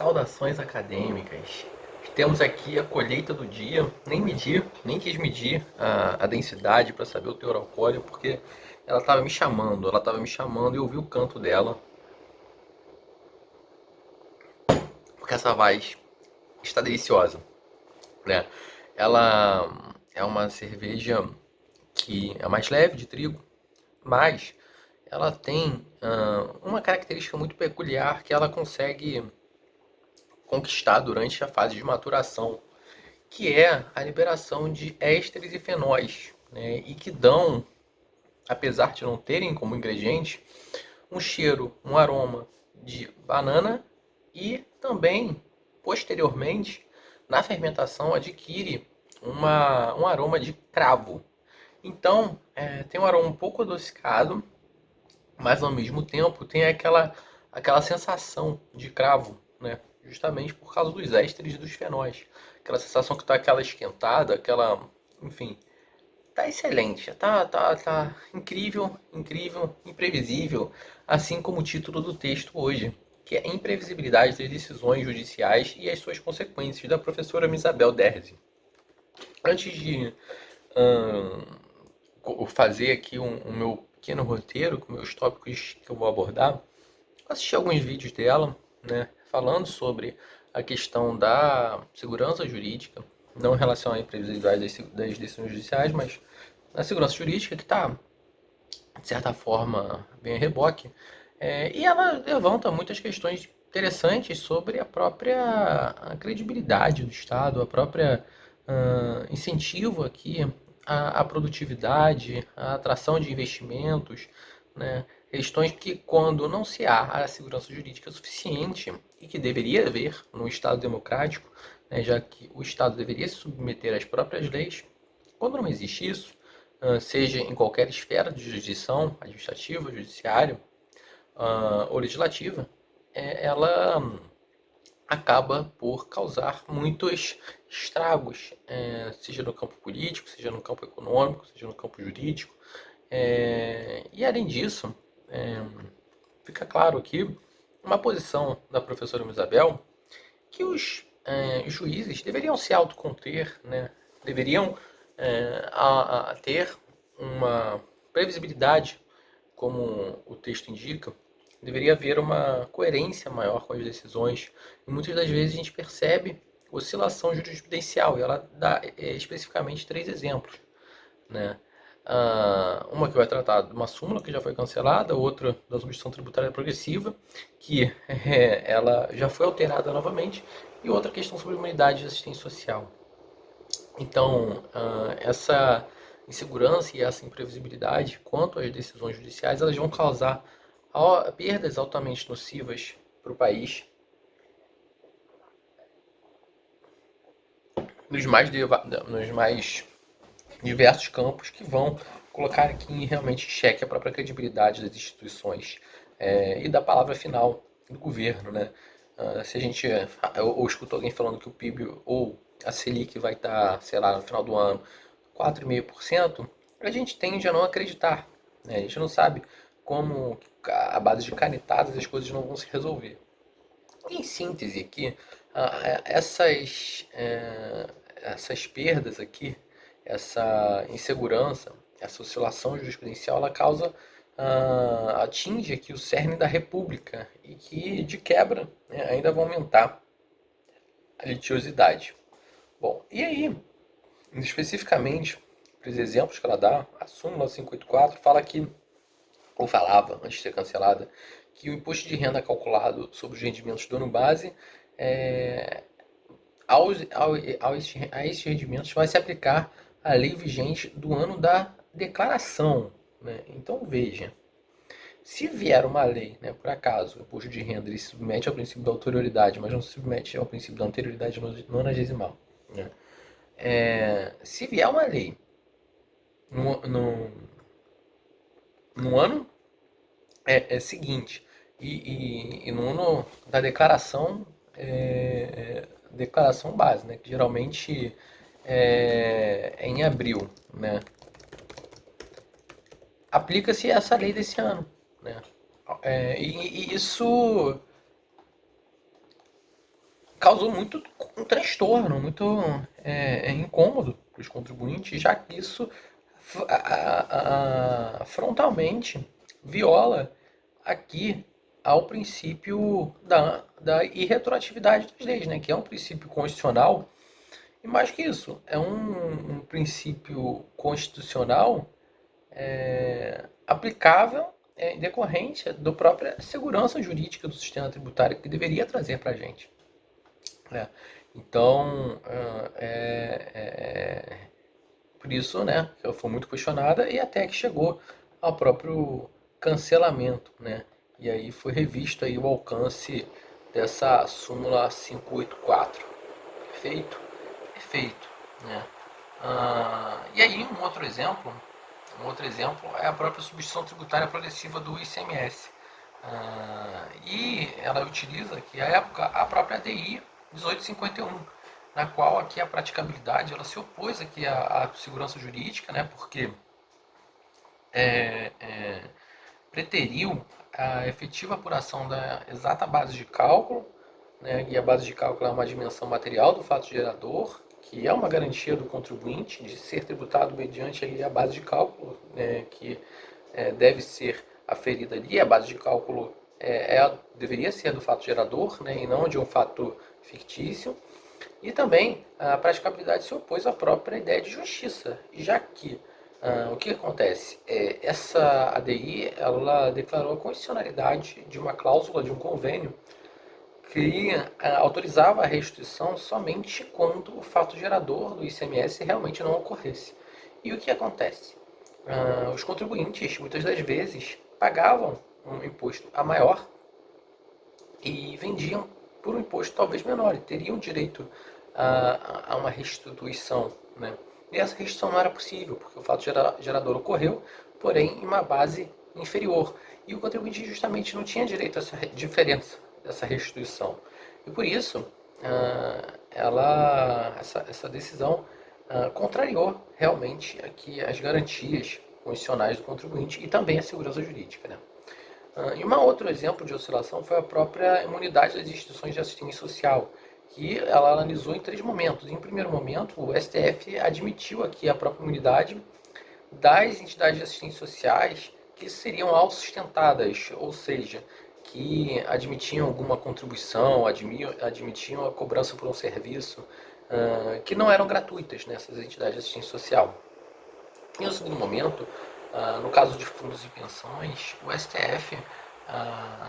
Saudações acadêmicas. Temos aqui a colheita do dia. Nem quis medir a densidade para saber o teor alcoólico, porque ela estava me chamando e eu ouvi o canto dela, porque essa voz está deliciosa, né? Ela é uma cerveja que é mais leve de trigo, mas ela tem uma característica muito peculiar que ela consegue conquistar durante a fase de maturação, que é a liberação de ésteres e fenóis, né, e que dão, apesar de não terem como ingrediente, um cheiro, um aroma de banana e também, posteriormente, na fermentação, adquire um aroma de cravo. Então, tem um aroma um pouco adocicado, mas ao mesmo tempo tem aquela sensação de cravo, né? Justamente por causa dos ésteres e dos fenóis. Aquela sensação que tá aquela esquentada, enfim, tá excelente, tá incrível, incrível, imprevisível, assim como o título do texto hoje, que é Imprevisibilidade das Decisões Judiciais e as Suas Consequências, da professora Misabel Derzi. Antes de fazer aqui o meu pequeno roteiro com meus tópicos que eu vou abordar, assisti alguns vídeos dela, né, falando sobre a questão da segurança jurídica, não em relação à imprevisibilidade das decisões judiciais, mas na segurança jurídica, que está, de certa forma, bem a reboque. E ela levanta muitas questões interessantes sobre a própria credibilidade do Estado, a própria incentivo aqui à produtividade, à atração de investimentos, né? Questões que, quando não se há a segurança jurídica suficiente, e que deveria haver no Estado democrático, né, já que o Estado deveria se submeter às próprias leis, quando não existe isso, seja em qualquer esfera de jurisdição, administrativa, judiciária ou legislativa, ela acaba por causar muitos estragos, seja no campo político, seja no campo econômico, seja no campo jurídico. E além disso, é, fica claro aqui uma posição da professora Isabel que os juízes deveriam se autoconter, né? Deveriam ter uma previsibilidade, como o texto indica, deveria haver uma coerência maior com as decisões. E muitas das vezes a gente percebe oscilação jurisprudencial, e ela dá especificamente três exemplos, né? Uma que vai tratar de uma súmula que já foi cancelada, outra da substituição tributária progressiva, que ela já foi alterada novamente, e outra questão sobre imunidade de assistência social. Então, essa insegurança e essa imprevisibilidade quanto às decisões judiciais, elas vão causar perdas altamente nocivas para o país, nos mais diversos campos, que vão colocar aqui realmente em xeque a própria credibilidade das instituições e da palavra final do governo, né? Se a gente ou escuta alguém falando que o PIB ou a Selic vai estar, sei lá, no final do ano 4,5%, a gente tende a não acreditar, né? A gente não sabe como, a base de canetadas, as coisas não vão se resolver. Em síntese aqui, essas perdas aqui, essa insegurança, essa oscilação jurisprudencial, ela atinge aqui o cerne da República e que, de quebra, né, ainda vai aumentar a litigiosidade. Bom, e aí, especificamente, para os exemplos que ela dá, a súmula 584 fala que, ou falava, antes de ser cancelada, que o imposto de renda calculado sobre os rendimentos do ano base é, a estes rendimentos vai se aplicar a lei vigente do ano da declaração, né? Então veja, se vier uma lei, né, por acaso, o imposto de renda ele se submete ao princípio da anterioridade, mas não se submete ao princípio da anterioridade nonagesimal, né? Se vier uma lei no, no, no ano seguinte e no ano da declaração base, né, que geralmente é em abril, né, aplica-se essa lei desse ano, né, e isso causou muito um transtorno, muito incômodo para os contribuintes, já que isso frontalmente viola aqui ao princípio da irretroatividade das leis, né, que é um princípio constitucional, e mais que isso, é um princípio constitucional aplicável em decorrência da própria segurança jurídica do sistema tributário que deveria trazer para a gente. Né? Então, por isso, né, ela foi muito questionada e até que chegou ao próprio cancelamento, né? E aí foi revisto aí o alcance dessa súmula 584. Perfeito? Perfeito, né? E aí um outro exemplo é a própria substituição tributária progressiva do ICMS. E ela utiliza aqui a época a própria ADI 1851, na qual aqui a praticabilidade ela se opôs aqui à segurança jurídica, né, porque preteriu a efetiva apuração da exata base de cálculo, né, e a base de cálculo é uma dimensão material do fato gerador, que é uma garantia do contribuinte de ser tributado mediante aí a base de cálculo, né, que deve ser aferida ali. A base de cálculo deveria ser do fato gerador, né, e não de um fato fictício. E também a praticabilidade se opôs à própria ideia de justiça, já que o que acontece? Essa ADI ela declarou a condicionalidade de uma cláusula de um convênio que autorizava a restituição somente quando o fato gerador do ICMS realmente não ocorresse. E o que acontece? Os contribuintes, muitas das vezes, pagavam um imposto a maior e vendiam por um imposto talvez menor e teriam direito a uma restituição. Né? E essa restituição não era possível, porque o fato gerador ocorreu, porém em uma base inferior. E o contribuinte justamente não tinha direito a essa diferença, dessa restituição. E por isso, essa decisão contrariou realmente aqui as garantias constitucionais do contribuinte e também a segurança jurídica. Né? E um outro exemplo de oscilação foi a própria imunidade das instituições de assistência social, que ela analisou em três momentos. Em primeiro momento, o STF admitiu aqui a própria imunidade das entidades de assistência sociais que seriam autossustentadas, ou seja, que admitiam alguma contribuição, admitiam a cobrança por um serviço, que não eram gratuitas nessas entidades de assistência social. Em um segundo momento, no caso de fundos e pensões, o STF,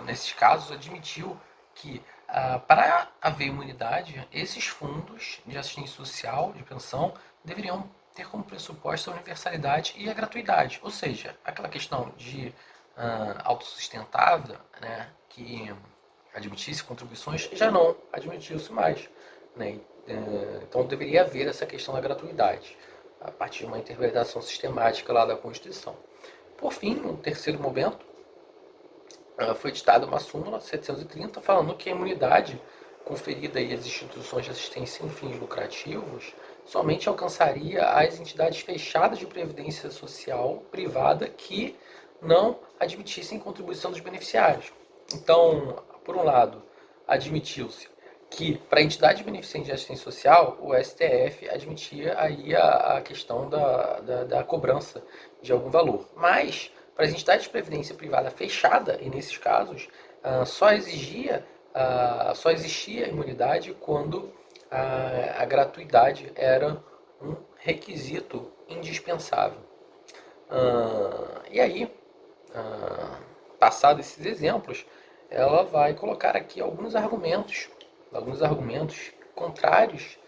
nesses casos, admitiu que para haver imunidade, esses fundos de assistência social, de pensão, deveriam ter como pressuposto a universalidade e a gratuidade. Ou seja, aquela questão de autossustentável, né, que admitisse contribuições, já não admitiu-se mais. Né? Então deveria haver essa questão da gratuidade a partir de uma interpretação sistemática lá da Constituição. Por fim, no terceiro momento, foi editada uma súmula 730 falando que a imunidade conferida às instituições de assistência sem fins lucrativos somente alcançaria as entidades fechadas de previdência social privada que não admitissem contribuição dos beneficiários. Então, por um lado, admitiu-se que para a entidade beneficente de assistência social, o STF admitia aí a questão da cobrança de algum valor. Mas, para as entidades de previdência privada fechada, e nesses casos, só existia imunidade quando a gratuidade era um requisito indispensável. E aí, passados esses exemplos, ela vai colocar aqui alguns argumentos contrários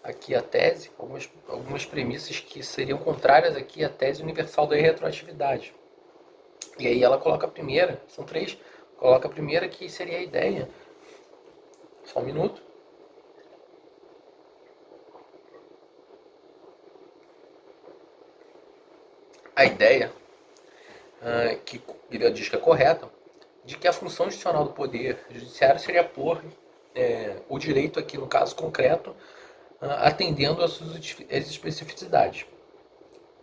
aqui à tese, algumas premissas que seriam contrárias aqui à tese universal da retroatividade. E aí ela coloca a primeira, são três, coloca a primeira que seria a ideia, só um minuto, a ideia que ele diz que é correta, de que a função institucional do Poder Judiciário seria pôr o direito aqui, no caso concreto, atendendo às suas especificidades.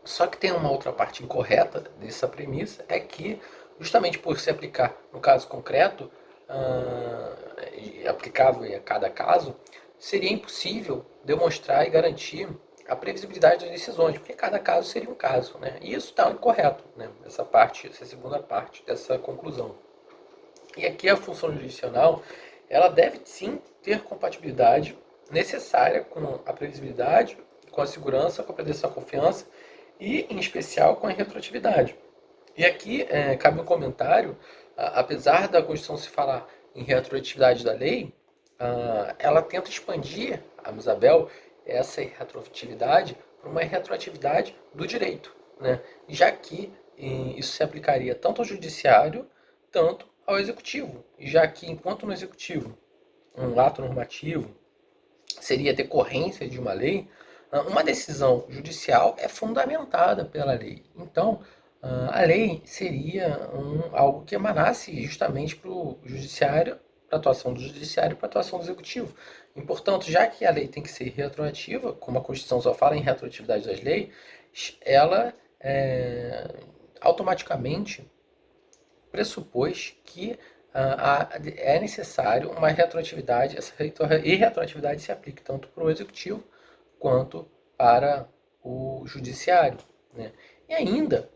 Só que tem uma outra parte incorreta dessa premissa, é que, justamente por se aplicar no caso concreto, aplicável a cada caso, seria impossível demonstrar e garantir a previsibilidade das decisões, porque cada caso seria um caso, né? E isso está incorreto, né? Essa segunda parte dessa conclusão. E aqui a função jurisdicional, ela deve sim ter compatibilidade necessária com a previsibilidade, com a segurança, com a pretensão à confiança e, em especial, com a retroatividade. E aqui cabe um comentário, apesar da Constituição se falar em retroatividade da lei, ela tenta expandir, a Isabel, essa retroatividade para uma retroatividade do direito, né? Já que isso se aplicaria tanto ao judiciário, tanto ao executivo. Já que, enquanto no executivo, um ato normativo seria decorrência de uma lei, uma decisão judicial é fundamentada pela lei. Então, a lei seria algo que emanasse justamente para o judiciário, para a atuação do judiciário e para a atuação do executivo. E, portanto, já que a lei tem que ser retroativa, como a Constituição só fala em retroatividade das leis, ela automaticamente pressupôs que é necessário uma retroatividade, e retroatividade se aplica tanto para o executivo quanto para o judiciário, né? E ainda,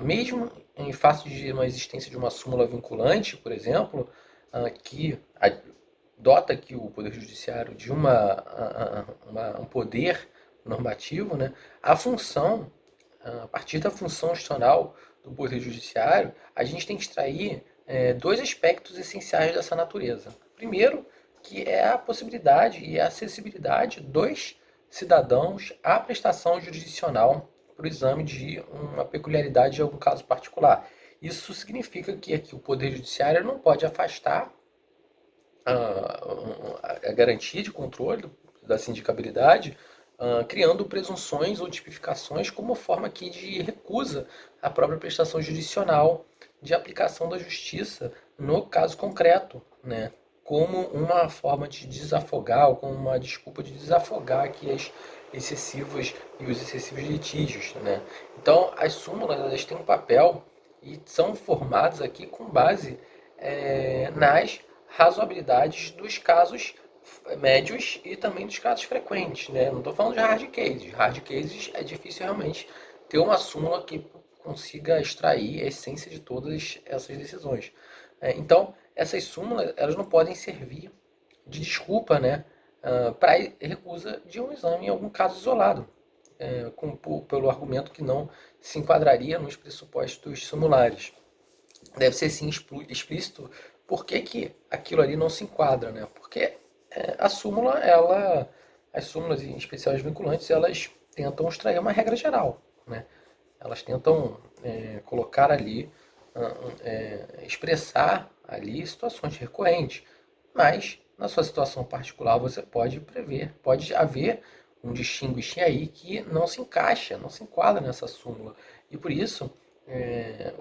mesmo em face de uma existência de uma súmula vinculante, por exemplo, que dota aqui o Poder Judiciário de um poder normativo, né? A função, a partir da função institucional do Poder Judiciário, a gente tem que extrair dois aspectos essenciais dessa natureza. Primeiro, que é a possibilidade e a acessibilidade dos cidadãos à prestação jurisdicional para o exame de uma peculiaridade de algum caso particular. Isso significa que aqui o Poder Judiciário não pode afastar a garantia de controle da sindicabilidade, criando presunções ou tipificações como forma aqui de recusa à própria prestação jurisdicional de aplicação da justiça no caso concreto, né? Como uma forma de desafogar, ou como uma desculpa de desafogar aqui as excessivas e os excessivos litígios, né? Então, as súmulas, elas têm um papel e são formadas aqui com base nas razoabilidades dos casos médios e também dos casos frequentes, né? Não estou falando de hard cases. Hard cases é difícil realmente ter uma súmula que consiga extrair a essência de todas essas decisões. Então, essas súmulas, elas não podem servir de desculpa, né, para recusa de um exame em algum caso isolado, pelo argumento que não se enquadraria nos pressupostos sumulares. Deve ser sim explícito por que, que aquilo ali não se enquadra, né? Porque a súmula, as súmulas, em especial as vinculantes, elas tentam extrair uma regra geral, né? Elas tentam colocar ali, expressar ali situações recorrentes, mas na sua situação particular você pode prever, pode haver um distinguishing aí que não se encaixa, não se enquadra nessa súmula. E por isso,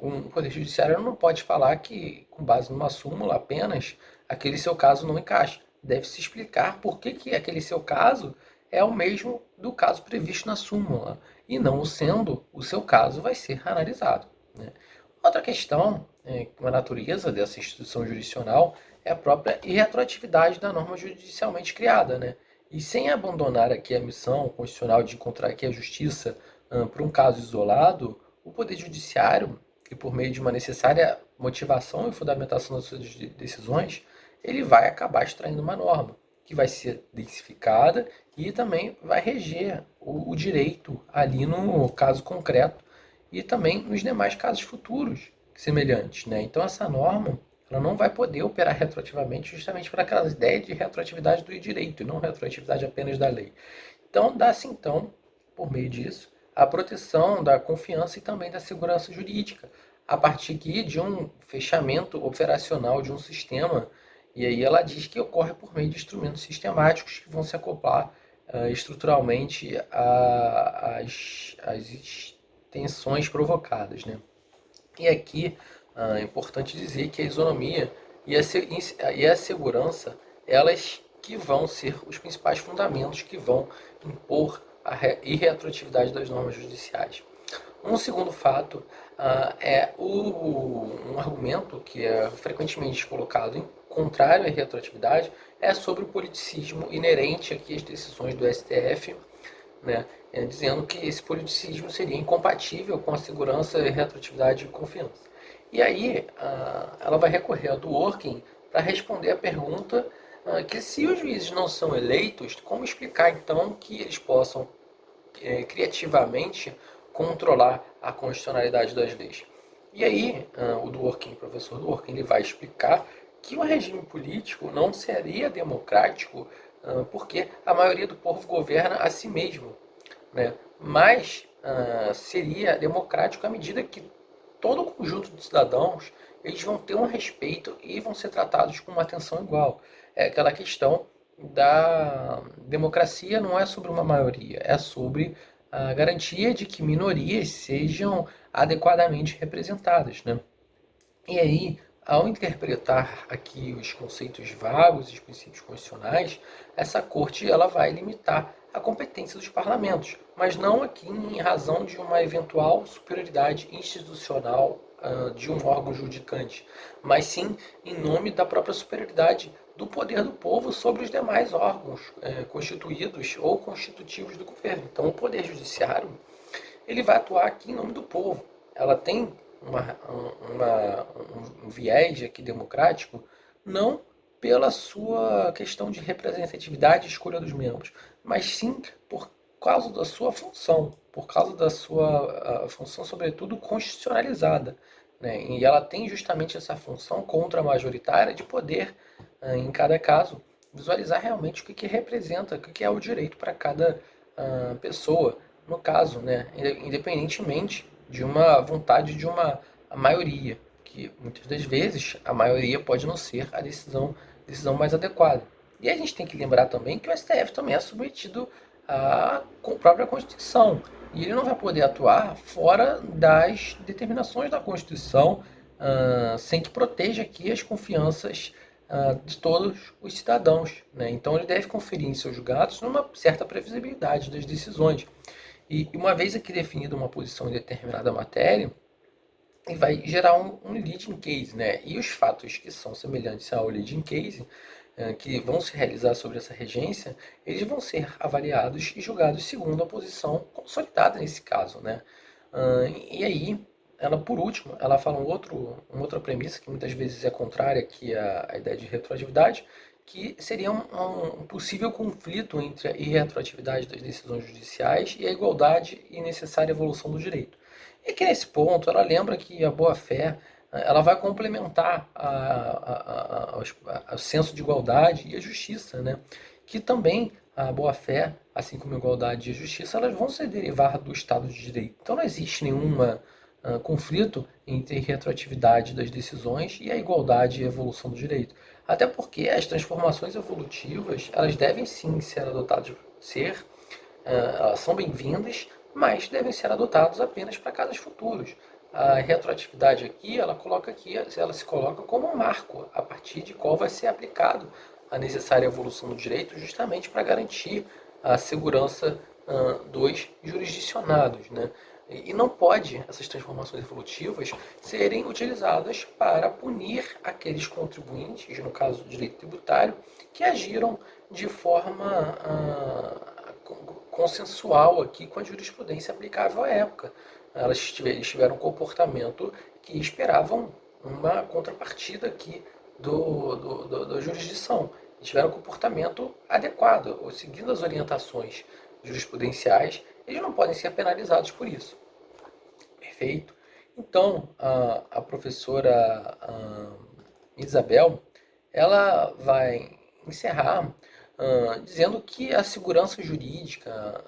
o Poder Judiciário não pode falar que, com base numa súmula apenas, aquele seu caso não encaixa. Deve-se explicar por que, que aquele seu caso é o mesmo do caso previsto na súmula. E não sendo, o seu caso vai ser analisado, né? Outra questão, com a natureza dessa instituição jurisdicional, é a própria irretroatividade da norma judicialmente criada, né? E sem abandonar aqui a missão constitucional de encontrar aqui a justiça para um caso isolado, o Poder Judiciário, que por meio de uma necessária motivação e fundamentação das suas decisões, ele vai acabar extraindo uma norma que vai ser densificada e também vai reger o direito ali no caso concreto e também nos demais casos futuros semelhantes, né? Então essa norma ela não vai poder operar retroativamente justamente por aquelas ideias de retroatividade do direito e não retroatividade apenas da lei. Então dá-se então, por meio disso, a proteção da confiança e também da segurança jurídica, a partir aqui de um fechamento operacional de um sistema, e aí ela diz que ocorre por meio de instrumentos sistemáticos que vão se acoplar estruturalmente às extensões provocadas, né? E aqui é importante dizer que a isonomia e a segurança, elas que vão ser os principais fundamentos que vão impor a irretroatividade das normas judiciais. Um segundo fato Um argumento que é frequentemente colocado em contrário à retroatividade é sobre o politicismo inerente aqui às decisões do STF, né, dizendo que esse politicismo seria incompatível com a segurança, retroatividade e confiança. E aí ela vai recorrer ao Dworkin para responder a pergunta que se os juízes não são eleitos, como explicar então que eles possam criativamente controlar a constitucionalidade das leis? E aí o Dworkin, o professor Dworkin, ele vai explicar que o regime político não seria democrático porque a maioria do povo governa a si mesmo, né? Mas seria democrático à medida que todo o conjunto de cidadãos eles vão ter um respeito e vão ser tratados com uma atenção igual. É aquela questão da democracia não é sobre uma maioria, é sobre a garantia de que minorias sejam adequadamente representadas, né? E aí, ao interpretar aqui os conceitos vagos e os princípios constitucionais, essa corte ela vai limitar a competência dos parlamentos, mas não aqui em razão de uma eventual superioridade institucional de um órgão judicante, mas sim em nome da própria superioridade do poder do povo sobre os demais órgãos constituídos ou constitutivos do governo. Então, o poder judiciário ele vai atuar aqui em nome do povo. Ela tem um viés aqui democrático, não pela sua questão de representatividade e escolha dos membros, mas sim por causa da sua função, por causa da sua função, sobretudo, constitucionalizada. Né? E ela tem justamente essa função contra-majoritária de poder, em cada caso, visualizar realmente o que representa, o que é o direito para cada pessoa, no caso, né? Independentemente de uma vontade de uma maioria, que muitas das vezes a maioria pode não ser a decisão mais adequada. E a gente tem que lembrar também que o STF também é submetido à própria Constituição. E ele não vai poder atuar fora das determinações da Constituição, sem que proteja aqui as confianças de todos os cidadãos. Né? Então ele deve conferir em seus julgados uma certa previsibilidade das decisões. E uma vez aqui definida uma posição em determinada matéria, ele vai gerar um leading case, né? E os fatos que são semelhantes ao leading case, que vão se realizar sobre essa regência, eles vão ser avaliados e julgados segundo a posição consolidada nesse caso, né? E aí, ela por último, ela fala uma outra premissa que muitas vezes é contrária aqui à ideia de retroatividade, que seria um possível conflito entre a irretroatividade das decisões judiciais e a igualdade e necessária evolução do direito. E que nesse ponto ela lembra que a boa-fé ela vai complementar o senso de igualdade e a justiça, né? Que também a boa-fé, assim como a igualdade e a justiça, elas vão se derivar do Estado de Direito. Então não existe nenhum conflito entre a retroatividade das decisões e a igualdade e a evolução do direito. Até porque as transformações evolutivas, elas devem sim ser adotadas, elas são bem-vindas, mas devem ser adotados apenas para casos futuros. A retroatividade aqui, ela se coloca como um marco a partir de qual vai ser aplicado a necessária evolução do direito, justamente para garantir a segurança dos jurisdicionados, né? E não pode essas transformações evolutivas serem utilizadas para punir aqueles contribuintes, no caso do direito tributário, que agiram de forma consensual aqui com a jurisprudência aplicável à época. Eles tiveram um comportamento que esperavam uma contrapartida aqui da jurisdição. Eles tiveram um comportamento adequado, ou seguindo as orientações jurisprudenciais, eles não podem ser penalizados por isso. Perfeito? Então, a professora Isabel, ela vai encerrar dizendo que a segurança jurídica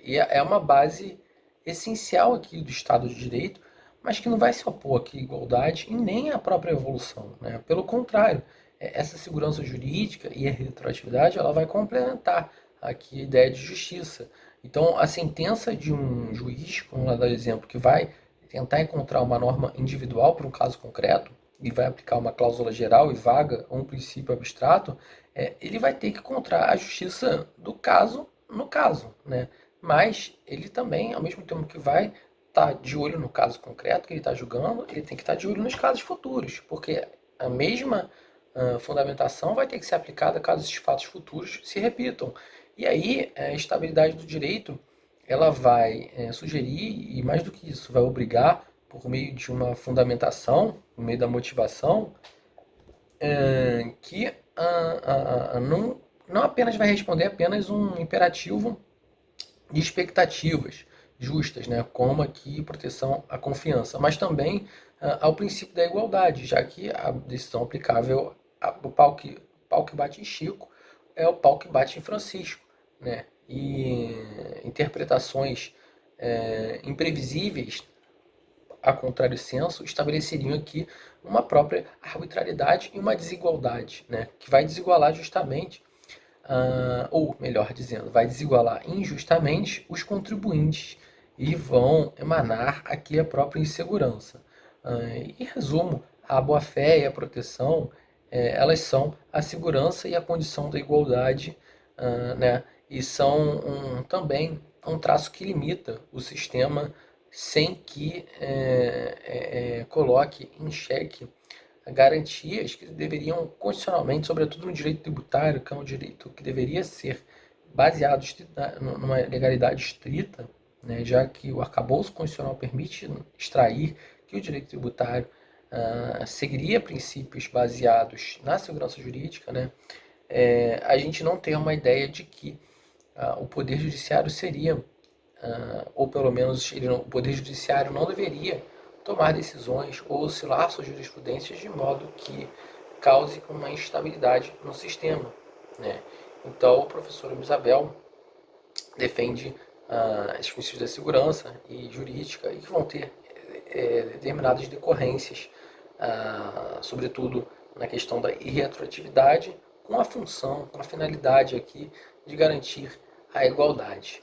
é uma base essencial aqui do Estado de Direito, mas que não vai se opor aqui à igualdade e nem à própria evolução. Né? Pelo contrário, essa segurança jurídica e a retroatividade ela vai complementar aqui a ideia de justiça. Então, a sentença de um juiz, vamos lá dar exemplo, que vai tentar encontrar uma norma individual para um caso concreto e vai aplicar uma cláusula geral e vaga ou um princípio abstrato, ele vai ter que encontrar a justiça do caso no caso, né? Mas ele também, ao mesmo tempo que vai estar de olho no caso concreto que ele está julgando, ele tem que estar de olho nos casos futuros, porque a mesma fundamentação vai ter que ser aplicada caso esses fatos futuros se repitam. E aí, a estabilidade do direito, ela vai sugerir, e mais do que isso, vai obrigar, por meio de uma fundamentação, por meio da motivação, que não apenas vai responder apenas um imperativo de expectativas justas, né, como aqui proteção à confiança, mas também ao princípio da igualdade, já que a decisão aplicável, o pau que bate em Chico é o pau que bate em Francisco, né, e interpretações imprevisíveis a contrário senso, estabeleceriam aqui uma própria arbitrariedade e uma desigualdade, né, que vai desigualar justamente, ou melhor dizendo, vai desigualar injustamente os contribuintes e vão emanar aqui a própria insegurança. Em resumo, a boa-fé e a proteção, elas são a segurança e a condição da igualdade, né, e são também um traço que limita o sistema sem que coloque em xeque garantias que deveriam constitucionalmente, sobretudo no direito tributário, que é um direito que deveria ser baseado numa legalidade estrita, né, já que o arcabouço constitucional permite extrair que o direito tributário seguiria princípios baseados na segurança jurídica, né, a gente não tem uma ideia de que o Poder Judiciário seria ou pelo menos o Poder Judiciário não deveria tomar decisões ou oscilar suas jurisprudências de modo que cause uma instabilidade no sistema, né? Então, o professor Isabel defende os princípios da segurança e jurídica e que vão ter determinadas decorrências, sobretudo na questão da irretroatividade, com a função, com a finalidade aqui de garantir a igualdade.